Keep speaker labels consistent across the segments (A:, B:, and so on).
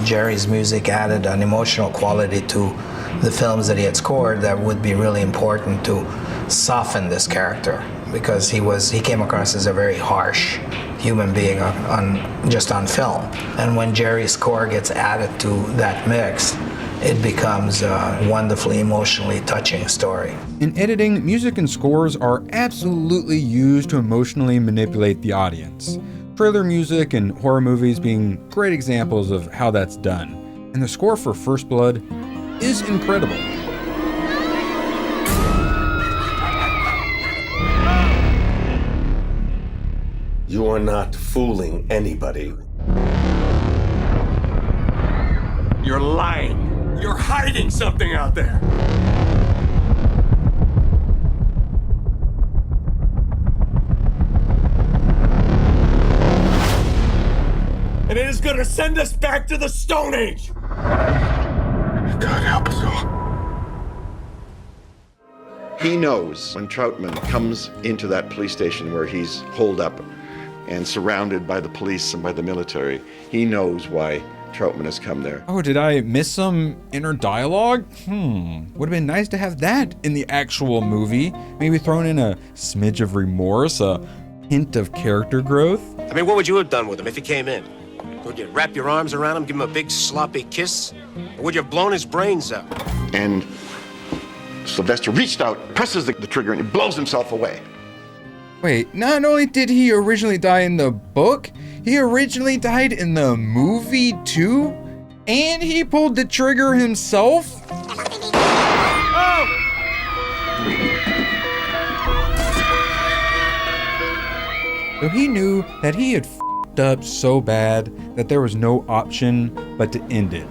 A: Jerry's music added an emotional quality to the films that he had scored that would be really important to soften this character, because he came across as a very harsh human being just on film. And when Jerry's score gets added to that mix, it becomes a wonderfully emotionally touching story.
B: In editing, music and scores are absolutely used to emotionally manipulate the audience. Trailer music and horror movies being great examples of how that's done. And the score for First Blood is incredible.
C: You are not fooling anybody. You're lying. You're hiding something out there. And it is going to send us back to the Stone Age.
D: God help us all.
E: He knows when Troutman comes into that police station where he's holed up and surrounded by the police and by the military, he knows why Troutman has come there.
B: Oh, did I miss some inner dialogue? Would have been nice to have that in the actual movie. Maybe thrown in a smidge of remorse, a hint of character growth.
F: I mean, what would you have done with him if he came in? Would you wrap your arms around him, give him a big sloppy kiss? Or would you have blown his brains out?
E: And Sylvester reached out, presses the trigger, and he blows himself away.
B: Wait, not only did he originally die in the book, he originally died in the movie too? And he pulled the trigger himself? So he knew that he had f***ed up so bad that there was no option but to end it.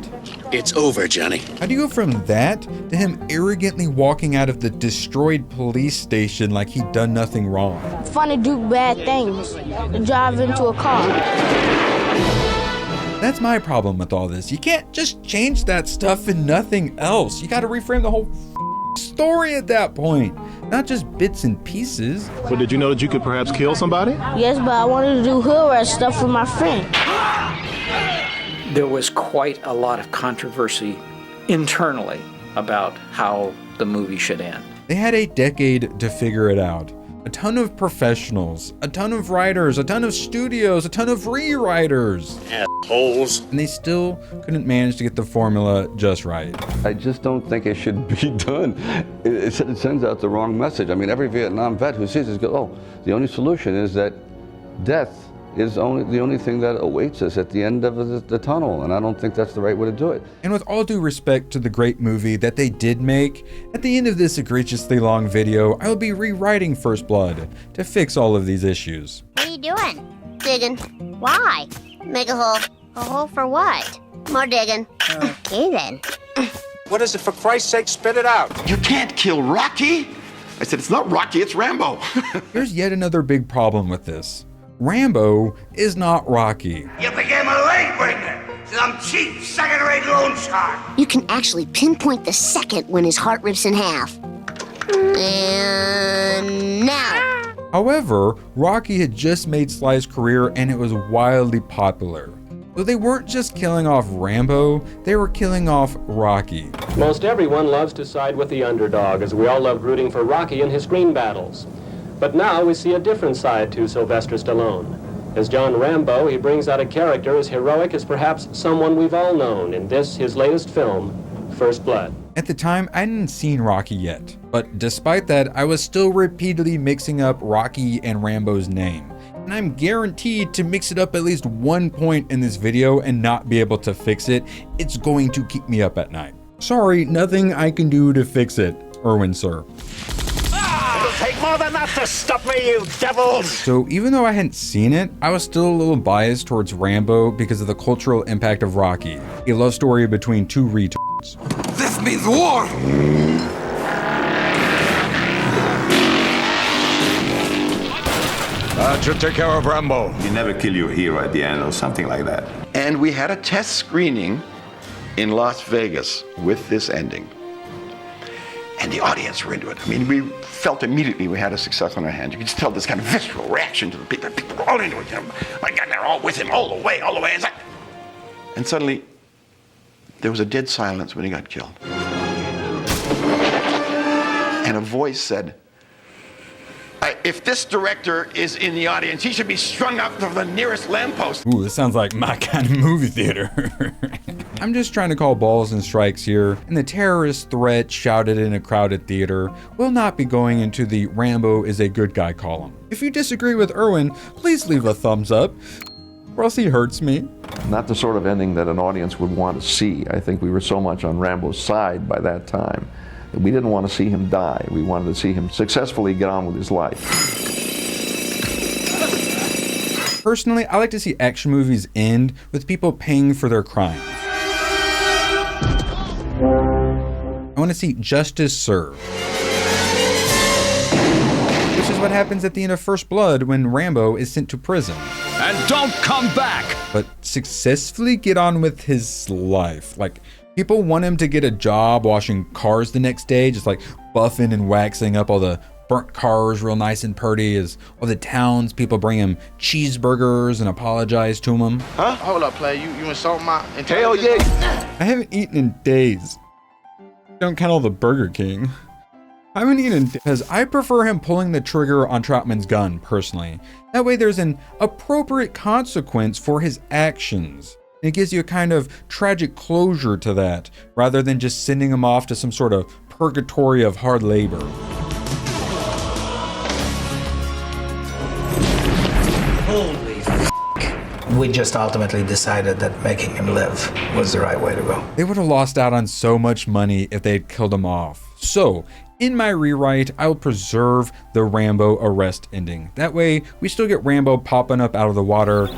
F: It's over, Johnny.
B: How do you go from that to him arrogantly walking out of the destroyed police station like he'd done nothing wrong?
G: It's fun to do bad things, to drive into a car.
B: That's my problem with all this. You can't just change that stuff and nothing else. You gotta reframe the whole story at that point, not just bits and pieces.
D: But did you know that you could perhaps kill somebody?
G: Yes, but I wanted to do hood rat stuff with my friend.
H: There was quite a lot of controversy internally about how the movie should end.
B: They had a decade to figure it out. A ton of professionals, a ton of writers, a ton of studios, a ton of rewriters.
F: Assholes.
B: And they still couldn't manage to get the formula just right.
I: I just don't think it should be done. It sends out the wrong message. I mean, every Vietnam vet who sees this goes, oh, the only solution is that death is the only thing that awaits us at the end of the tunnel, and I don't think that's the right way to do it.
B: And with all due respect to the great movie that they did make, at the end of this egregiously long video, I will be rewriting First Blood to fix all of these issues.
J: What are you doing? Digging. Why? Make a hole. A hole for what? More digging. Okay then.
F: What is it, for Christ's sake? Spit it out.
E: You can't kill Rocky! I said, it's not Rocky, it's Rambo.
B: Here's yet another big problem with this. Rambo is not Rocky.
K: You became a leg breaker, some cheap second-rate loan shark.
J: You can actually pinpoint the second when his heart rips in half. And now.
B: However, Rocky had just made Sly's career and it was wildly popular. So they weren't just killing off Rambo, they were killing off Rocky.
L: Most everyone loves to side with the underdog, as we all loved rooting for Rocky in his screen battles. But now we see a different side to Sylvester Stallone. As John Rambo, he brings out a character as heroic as perhaps someone we've all known in this, his latest film, First Blood.
B: At the time, I hadn't seen Rocky yet, but despite that, I was still repeatedly mixing up Rocky and Rambo's name. And I'm guaranteed to mix it up at least one point in this video and not be able to fix it. It's going to keep me up at night. Sorry, nothing I can do to fix it, Erwin, sir.
K: Take more than that to stop me, you devils!
B: So even though I hadn't seen it, I was still a little biased towards Rambo because of the cultural impact of Rocky, a love story between two retards.
K: This means war!
C: Should take care of Rambo.
D: You never kill your hero at the end or something like that.
E: And we had a test screening in Las Vegas with this ending. And the audience were into it. I mean, we felt immediately we had a success on our hands. You could just tell this kind of visceral reaction to the people. People were all into it. You know, my God, they're all with him all the way. And suddenly, There was a dead silence when he got killed. And a voice said, if this director is in the audience, he should be strung up to the nearest lamppost.
B: Ooh, this sounds like my kind of movie theater. I'm just trying to call balls and strikes here, and the terrorist threat shouted in a crowded theater will not be going into the Rambo is a good guy column. If you disagree with Irwin, please leave a thumbs up, or else he hurts me.
M: Not the sort of ending that an audience would want to see. I think we were so much on Rambo's side by that time. We didn't want to see him die. We wanted to see him successfully get on with his life.
B: Personally, I like to see action movies end with people paying for their crimes. I want to see justice served. Which is what happens at the end of First Blood when Rambo is sent to prison.
C: And don't come back!
B: But successfully get on with his life. Like, people want him to get a job washing cars the next day, just like buffing and waxing up all the burnt cars real nice and pretty as all the townspeople bring him cheeseburgers and apologize to him.
N: Huh? Hold up, player. You insult my intelligence?
M: Hell yeah!
B: I haven't eaten in days. Don't count all the Burger King. I haven't eaten because I prefer him pulling the trigger on Troutman's gun, personally. That way there's an appropriate consequence for his actions. It gives you a kind of tragic closure to that, rather than just sending him off to some sort of purgatory of hard labor.
A: Holy f***. We just ultimately decided that making him live was the right way to go.
B: They would have lost out on so much money if they had killed him off. So, in my rewrite, I will preserve the Rambo arrest ending. That way, we still get Rambo popping up out of the water.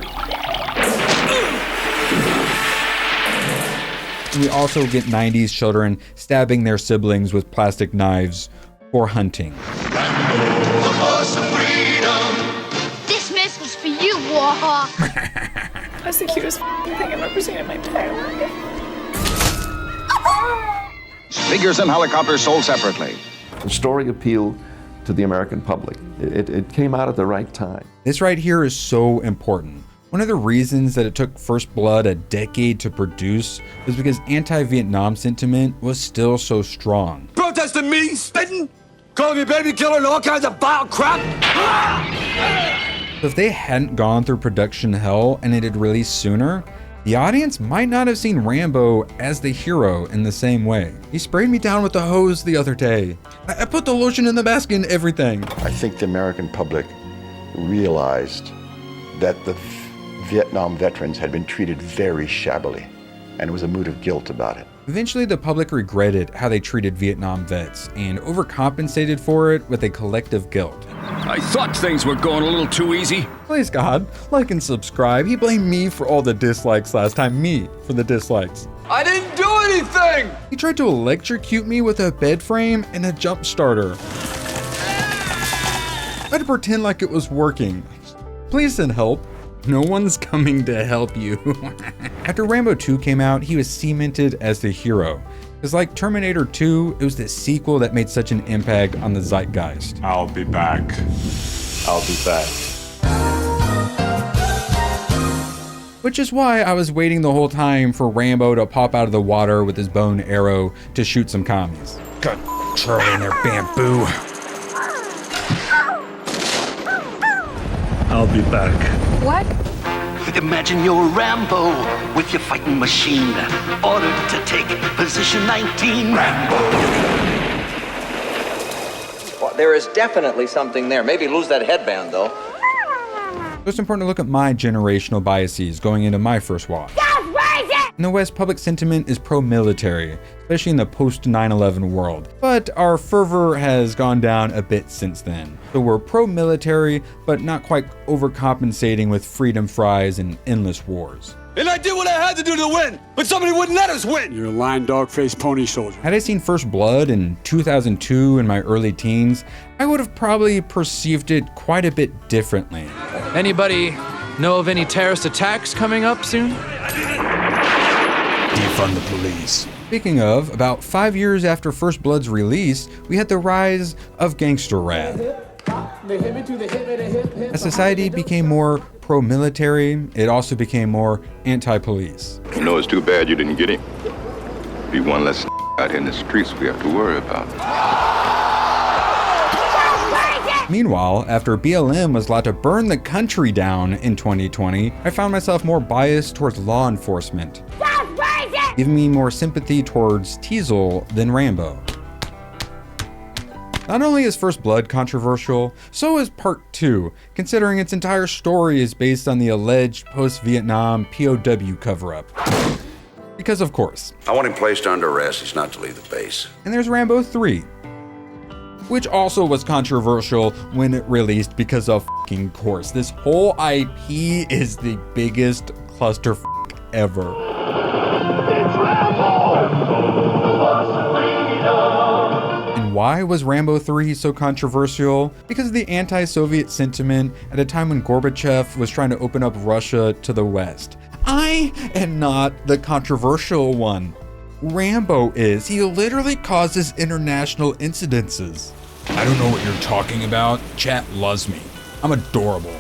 B: We also get 90s children stabbing their siblings with plastic knives for hunting.
G: This miss was for you, Warhawk.
O: That's the cutest thing I've ever seen in my entire life.
P: Figures and helicopters sold separately.
M: The story appealed to the American public. It came out at the right time.
B: This right here is so important. One of the reasons that it took First Blood a decade to produce was because anti-Vietnam sentiment was still so strong.
C: Protesting me, spitting, calling me baby killer and all kinds of vile crap.
B: So if they hadn't gone through production hell and it had released sooner, the audience might not have seen Rambo as the hero in the same way. He sprayed me down with the hose the other day. I put the lotion in the basket and everything.
E: I think the American public realized that the Vietnam veterans had been treated very shabbily, and it was a mood of guilt about it.
B: Eventually, the public regretted how they treated Vietnam vets and overcompensated for it with a collective guilt.
C: I thought things were going a little too easy.
B: Please God, like and subscribe. He blamed me for all the dislikes last time. Me for the dislikes.
C: I didn't do anything!
B: He tried to electrocute me with a bed frame and a jump starter. I had to pretend like it was working. Please send help. No one's coming to help you. After Rambo 2 came out, he was cemented as the hero. Because like Terminator 2, it was the sequel that made such an impact on the zeitgeist.
C: I'll be back. I'll be back.
B: Which is why I was waiting the whole time for Rambo to pop out of the water with his bone arrow to shoot some commies. God, Charlie and their bamboo.
C: I'll be back.
O: What?
K: Imagine you're Rambo with your fighting machine, ordered to take position 19. Rambo.
Q: Well, there is definitely something there. Maybe lose that headband, though.
B: So it's important to look at my generational biases going into my first watch. In the West, public sentiment is pro-military, especially in the post-9/11 world. But our fervor has gone down a bit since then. So we're pro-military, but not quite overcompensating with freedom fries and endless wars.
C: And I did what I had to do to win, but somebody wouldn't let us win.
R: You're a lying dog-faced pony soldier.
B: Had I seen First Blood in 2002 in my early teens, I would have probably perceived it quite a bit differently.
S: Anybody know of any terrorist attacks coming up soon?
B: Defund the police. Speaking of, about 5 years after First Blood's release, we had the rise of gangster rap. As society became more pro-military, it also became more anti-police.
D: You know, it's too bad you didn't get him.
T: Be one less out here in the streets we have to worry about.
B: Meanwhile, after BLM was allowed to burn the country down in 2020, I found myself more biased towards law enforcement, giving me more sympathy towards Teasel than Rambo. Not only is First Blood controversial, so is Part 2, considering its entire story is based on the alleged post-Vietnam POW cover-up. Because of course.
U: I want him placed under arrest. He's not to leave the base.
B: And there's Rambo 3, which also was controversial when it released because of fucking course. This whole IP is the biggest clusterfuck ever. And why was Rambo 3 so controversial? Because of the anti-Soviet sentiment at a time when Gorbachev was trying to open up Russia to the West. I am not the controversial one. Rambo is. He literally causes international incidences.
V: I don't know what you're talking about. Chat loves me. I'm adorable.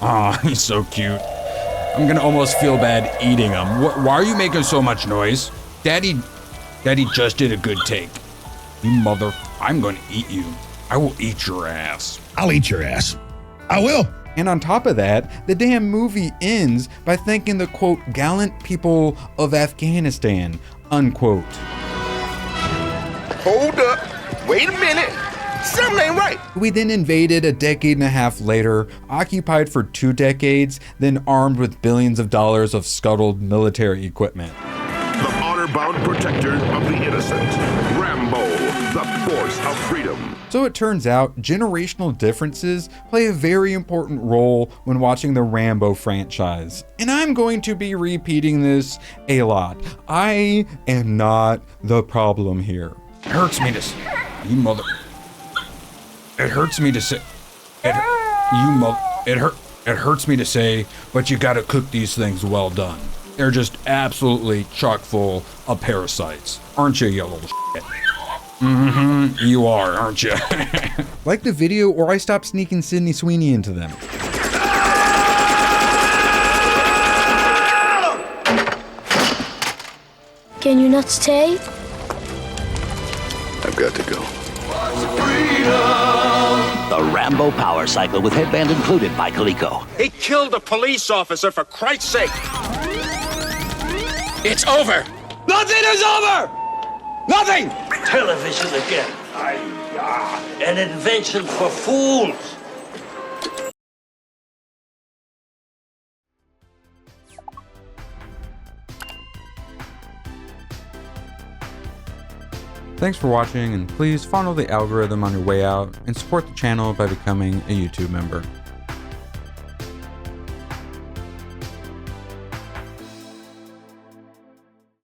V: Aw, he's so cute. I'm gonna almost feel bad eating him. Why are you making so much noise? Daddy just did a good take. You mother, I'm gonna eat you. I will eat your ass.
W: I'll eat your ass. I will.
B: And on top of that, the damn movie ends by thanking the quote, gallant people of Afghanistan, unquote.
W: Hold up. Wait a minute. Something ain't right.
B: We then invaded a decade and a half later, occupied for 2 decades, then armed with billions of dollars of scuttled military equipment.
W: The honor-bound protector of the innocent. Rambo, the force of freedom.
B: So it turns out, generational differences play a very important role when watching the Rambo franchise. And I'm going to be repeating this a lot. I am not the problem here.
V: It hurts me to say, you mother. It hurts me to say, it hurts me to say, but you gotta cook these things well done. They're just absolutely chock full of parasites. Aren't you, you little shit? Mm-hmm, you are, aren't you?
B: Like the video or I stop sneaking Sydney Sweeney into them.
G: Can you not stay?
U: I've got to go.
K: The Rambo power cycle with headband included by Coleco.
F: He killed a police officer, for Christ's sake! It's over!
K: Nothing is over! Nothing! Television again. An invention for fools.
B: Thanks for watching, and please follow the algorithm on your way out and support the channel by becoming a YouTube member.